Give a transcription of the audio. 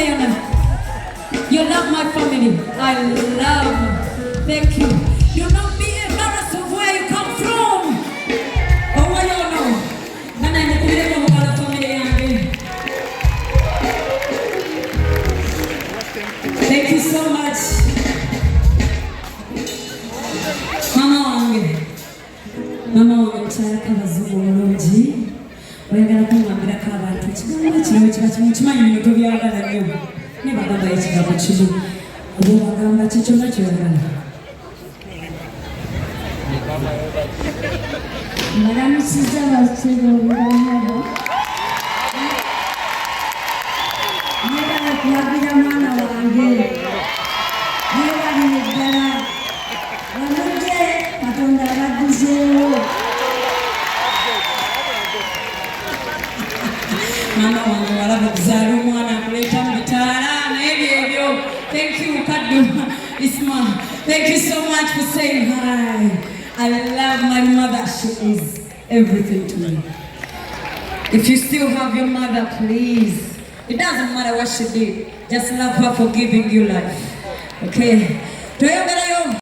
family, you love my family. I love. Thank you. You not be embarrassed of where you come from. Oh, what you know? And I'm the family again. Thank you so much. Mama wangu bazungulungi. Oyagala kumwambira abantu kigambo kimanyi bintu byagala nnyo. Ne bagamba ekigambo kimu. Oba bagamba kikyonna ky'oyagala. Mbalamusiza abasebe obulanyabo. Nyagala kulabira mwana wange. Yebalire ddala. Wamudde Katonda abadduzeewo. Mama wange walaba okuzaala omwana akuleeta mu bitaala naye ebyo. Thank you, Kaddu Isma. Thank you so much for saying hi. I love my mother. She is everything to me. If you still have your mother, please. It doesn't matter what she did. Just love her for giving you life. Okay? Tayagala